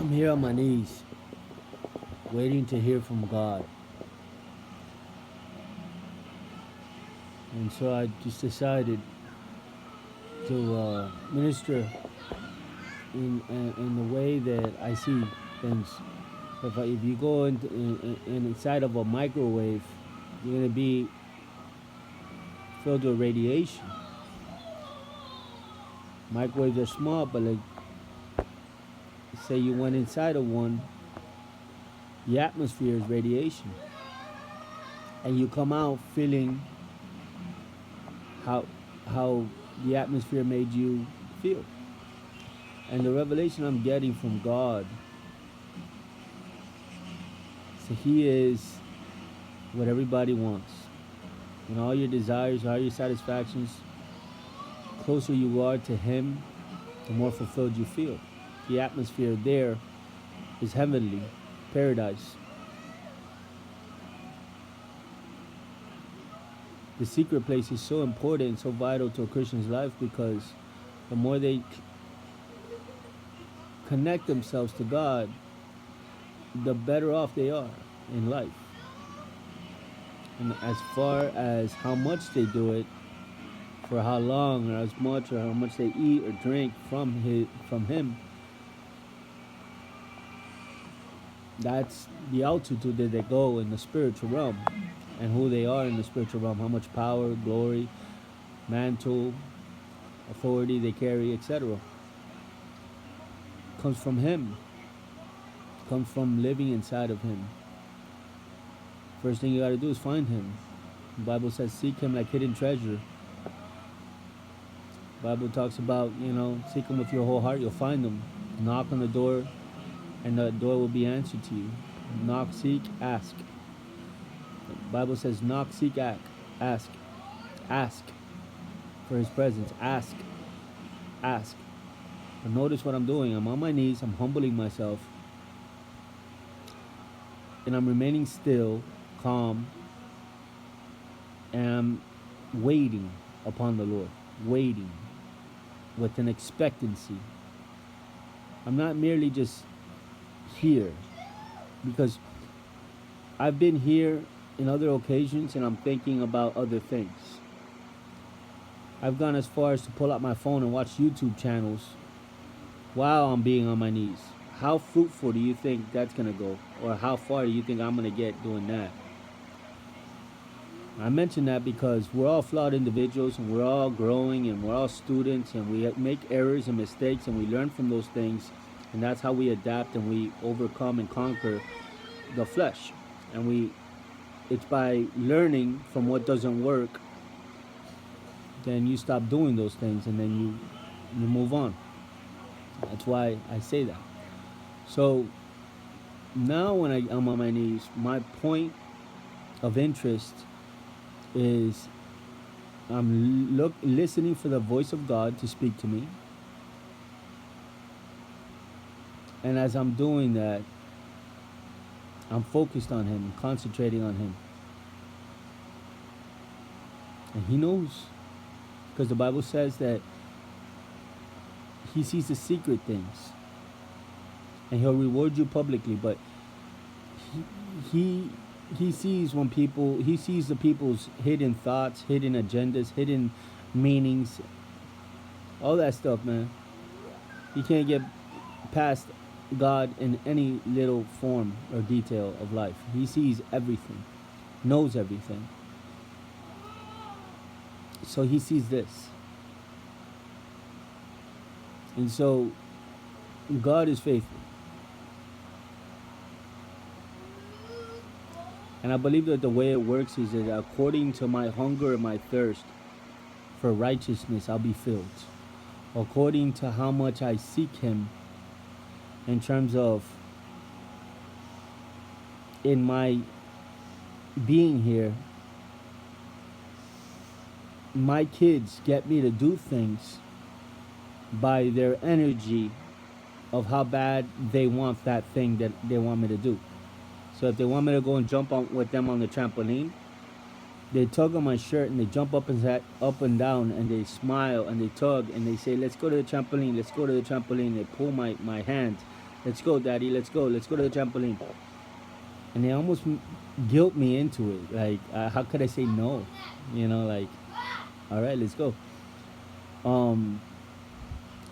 I'm here on my knees, waiting to hear from God. And so I just decided to minister in the way that I see things. If you go inside of a microwave, you're going to be filled with radiation. Microwaves are small, but like, say you went inside of one, the atmosphere is radiation. And you come out feeling how how the atmosphere made you feel. And the revelation I'm getting from God, so He is what everybody wants. And all your desires, all your satisfactions, closer you are to Him, the more fulfilled you feel. The atmosphere there is heavenly, paradise. The secret place is so important and so vital to a Christian's life because the more they connect themselves to God, the better off they are in life. And as far as how much they do it, for how long, or as much, or how much they eat or drink from Him, that's the altitude that they go in the spiritual realm, and who they are in the spiritual realm, how much power, glory, mantle, authority they carry, etc. Comes from Him. Comes from living inside of Him. First thing you got to do is find Him. The Bible says, seek Him like hidden treasure. The Bible talks about, seek Him with your whole heart, you'll find Him. Knock on the door, and the door will be answered to you. Knock, seek, ask. The Bible says, knock, seek, ask. Ask for His presence. Ask. Ask. But notice what I'm doing. I'm on my knees. I'm humbling myself. And I'm remaining still, calm. And I'm waiting upon the Lord. Waiting with an expectancy. I'm not merely just here, because I've been here in other occasions and I'm thinking about other things. I've gone as far as to pull out my phone and watch YouTube channels while I'm being on my knees. How fruitful do you think that's going to go? Or how far do you think I'm going to get doing that? I mention that because we're all flawed individuals and we're all growing and we're all students and we make errors and mistakes and we learn from those things, and that's how we adapt and we overcome and conquer the flesh. And it's by learning from what doesn't work, then you stop doing those things and then you move on. That's why I say that. So now when I'm on my knees, my point of interest is I'm listening for the voice of God to speak to me. And as I'm doing that, I'm focused on Him, concentrating on Him. And He knows. Because the Bible says that He sees the secret things. And He'll reward you publicly. But He sees He sees the people's hidden thoughts, hidden agendas, hidden meanings. All that stuff, man. You can't get past God in any little form or detail of life. He sees everything, knows everything. So He sees this. And so God is faithful. And I believe that the way it works is that according to my hunger and my thirst for righteousness, I'll be filled. According to how much I seek Him in terms of in my being here, my kids get me to do things by their energy of how bad they want that thing that they want me to do. So if they want me to go and jump with them on the trampoline, they tug on my shirt and they jump up and down and they smile and they tug and they say, let's go to the trampoline, let's go to the trampoline. They pull my hand let's go, daddy, let's go to the trampoline. And they almost guilt me into it. Like, how could I say no? Like, all right, let's go. Um,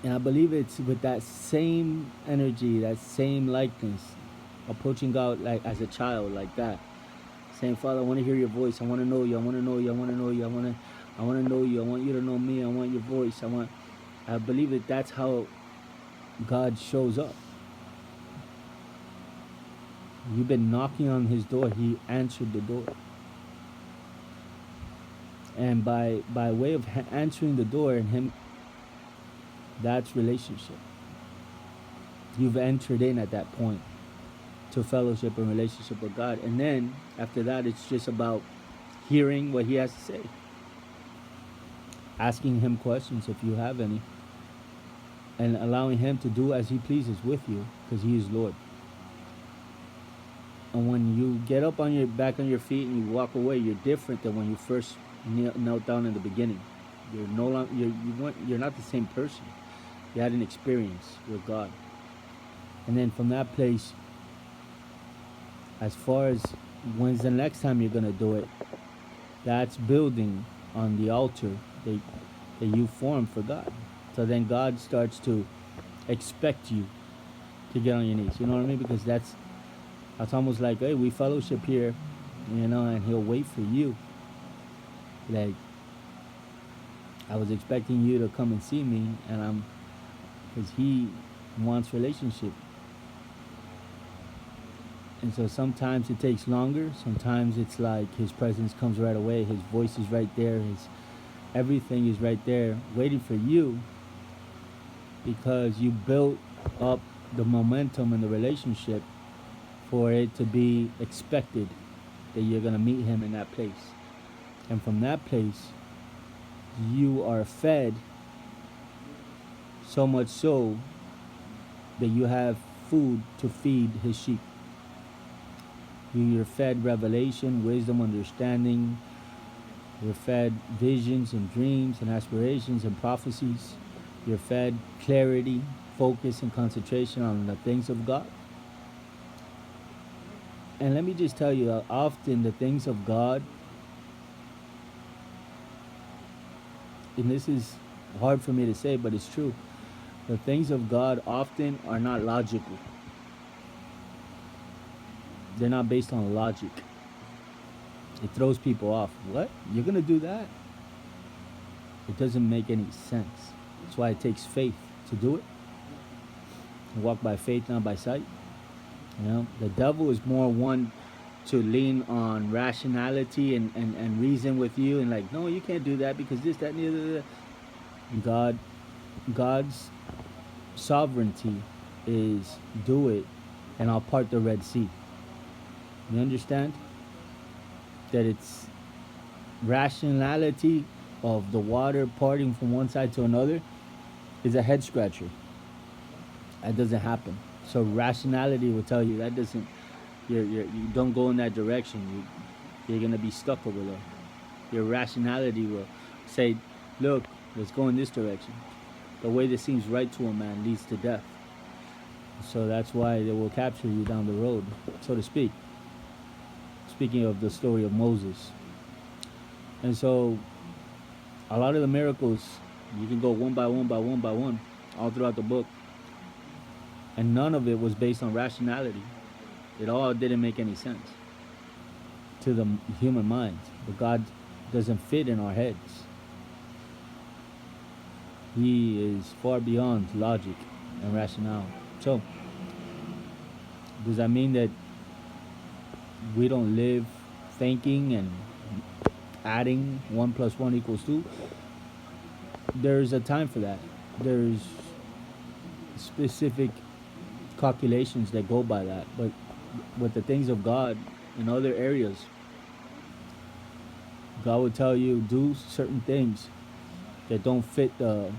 and I believe it's with that same energy, that same likeness, approaching God like as a child, like that, saying, Father, I want to hear your voice. I want to know you. I want to know you. I want to know you. I want to know you. I want you to know me. I want your voice. I believe that that's how God shows up. You've been knocking on his door. He answered the door. And by way of answering the door and him, that's relationship. You've entered in at that point to fellowship and relationship with God. And then after that, it's just about hearing what he has to say. Asking him questions if you have any. And allowing him to do as he pleases with you, because he is Lord. And when you get up on your back on your feet and you walk away, you're different than when you first knelt down in the beginning. You're no longer you're not the same person. You had an experience with God. And then from that place, as far as when's the next time you're gonna do it, that's building on the altar that you formed for God. So then God starts to expect you to get on your knees. You know what I mean? Because that's almost like, hey, we fellowship here, and he'll wait for you. Like, I was expecting you to come and see me, and because he wants relationship. And so sometimes it takes longer. Sometimes it's like his presence comes right away. His voice is right there. Everything is right there waiting for you, because you built up the momentum in the relationship for it to be expected that you're going to meet him in that place. And from that place, you are fed so much so that you have food to feed his sheep. You're fed revelation, wisdom, understanding. You're fed visions and dreams and aspirations and prophecies. You're fed clarity, focus, and concentration on the things of God. And let me just tell you, often the things of God, and this is hard for me to say, but it's true, the things of God often are not logical. They're not based on logic. It throws people off. What? You're going to do that? It doesn't make any sense. That's why it takes faith to do it. You walk by faith, not by sight. The devil is more one to lean on rationality and reason with you, and like, no, you can't do that because this, that, and the other. God's sovereignty is do it, and I'll part the Red Sea. You understand? That it's rationality of the water parting from one side to another is a head scratcher. That doesn't happen. So rationality will tell you that doesn't. You don't go in that direction. You're gonna be stuck over there. Your rationality will say, "Look, let's go in this direction." The way that seems right to a man leads to death. So that's why they will capture you down the road, so to speak. Speaking of the story of Moses. And so a lot of the miracles, you can go one by one by one by one all throughout the book. And none of it was based on rationality. It all didn't make any sense to the human mind. But God doesn't fit in our heads. He is far beyond logic and rationale. So, does that mean that we don't live thinking and adding 1 + 1 = 2? There's a time for that. There's specific calculations that go by that. But with the things of God in other areas, God will tell you do certain things that don't fit the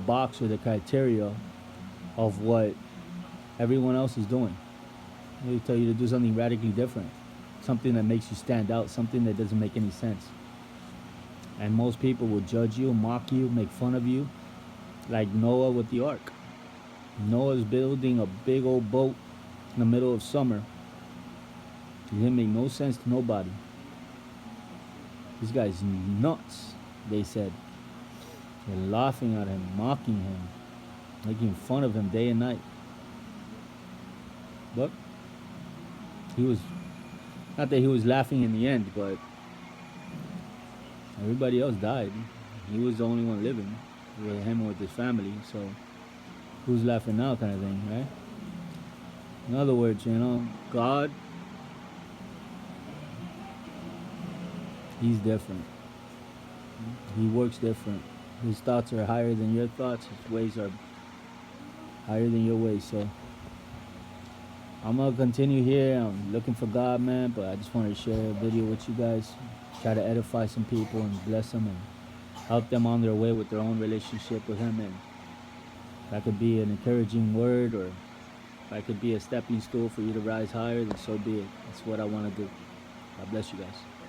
box or the criteria of what everyone else is doing. He'll tell you to do something radically different, something that makes you stand out, something that doesn't make any sense. And most people will judge you, mock you, make fun of you, like Noah with the ark. Noah's building a big old boat in the middle of summer. It didn't make no sense to nobody. This guy's nuts, they said. They're laughing at him, mocking him, making fun of him day and night. But he was, not that he was laughing in the end, but everybody else died. He was the only one living with him or with his family. So who's laughing now, kind of thing, right? In other words, God, He's different. He works different. His thoughts are higher than your thoughts. His ways are higher than your ways. So I'm gonna continue here. I'm looking for God, man. But I just wanted to share a video with you guys. Try to edify some people and bless them and help them on their way with their own relationship with Him. And if that could be an encouraging word, or if I could be a stepping stool for you to rise higher, then so be it. That's what I want to do. God bless you guys.